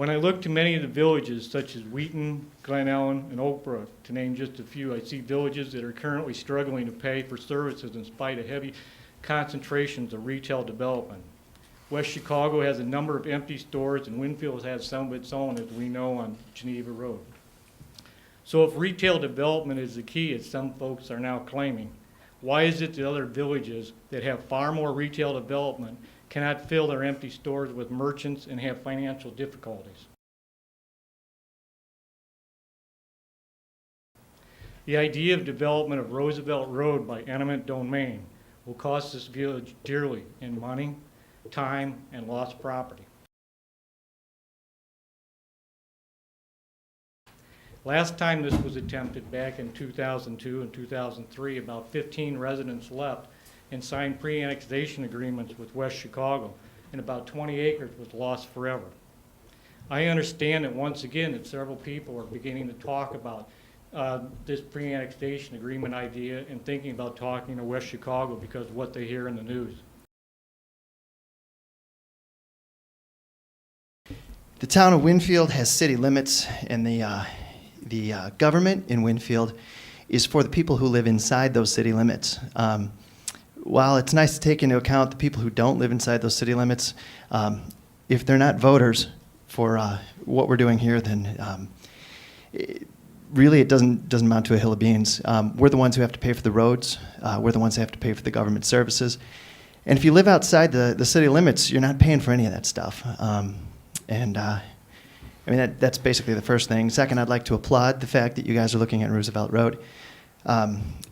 When I look to many of the villages, such as Wheaton, Glen Ellen, and Oak Brook, to name just a few, I see villages that are currently struggling to pay for services in spite of heavy concentrations of retail development. West Chicago has a number of empty stores, and Winfield has some of its own, as we know, on Geneva Road. So if retail development is the key, as some folks are now claiming, why is it that other villages that have far more retail development cannot fill their empty stores with merchants and have financial difficulties? The idea of development of Roosevelt Road by eminent domain will cost this village dearly in money, time, and lost property. Last time this was attempted, back in 2002 and 2003, about 15 residents left and signed pre-annexation agreements with West Chicago, and about 20 acres was lost forever. I understand that once again that several people are beginning to talk about this pre-annexation agreement idea and thinking about talking to West Chicago because of what they hear in the news. The town of Winfield has city limits, and the government in Winfield is for the people who live inside those city limits. While it's nice to take into account the people who don't live inside those city limits, if they're not voters for what we're doing here, then really it doesn't amount to a hill of beans. We're the ones who have to pay for the roads. We're the ones who have to pay for the government services. And if you live outside the city limits, you're not paying for any of that stuff. I mean, that's basically the first thing. Second, I'd like to applaud the fact that you guys are looking at Roosevelt Road.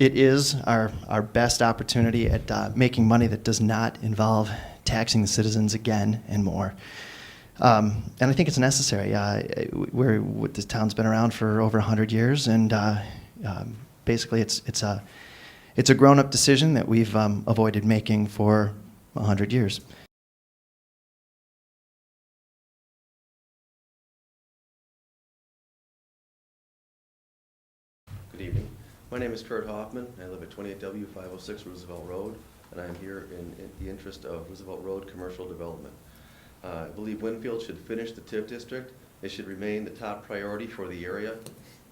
It is our best opportunity at making money that does not involve taxing the citizens again and more. And I think it's necessary. This town's been around for over 100 years, and basically it's a grown-up decision that we've avoided making for 100 years. Good evening. My name is Kurt Hoffman. I live at 28W506 Roosevelt Road, and I'm here in the interest of Roosevelt Road commercial development. I believe Winfield should finish the TIF district. It should remain the top priority for the area.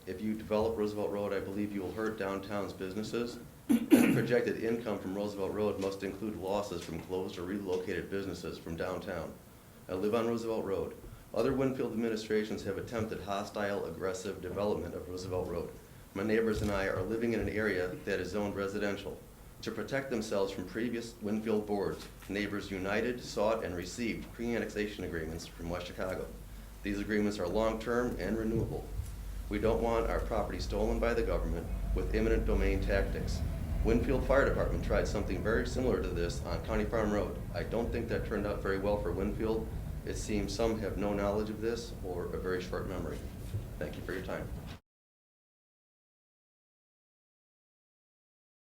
If you develop Roosevelt Road, I believe you will hurt downtown's businesses. And the projected income from Roosevelt Road must include losses from closed or relocated businesses from downtown. I live on Roosevelt Road. Other Winfield administrations have attempted hostile, aggressive development of Roosevelt Road. My neighbors and I are living in an area that is zoned residential. To protect themselves from previous Winfield boards, neighbors united, sought, and received pre-annexation agreements from West Chicago. These agreements are long-term and renewable. We don't want our property stolen by the government with eminent domain tactics. Winfield Fire Department tried something very similar to this on County Farm Road. I don't think that turned out very well for Winfield. It seems some have no knowledge of this or a very short memory. Thank you for your time.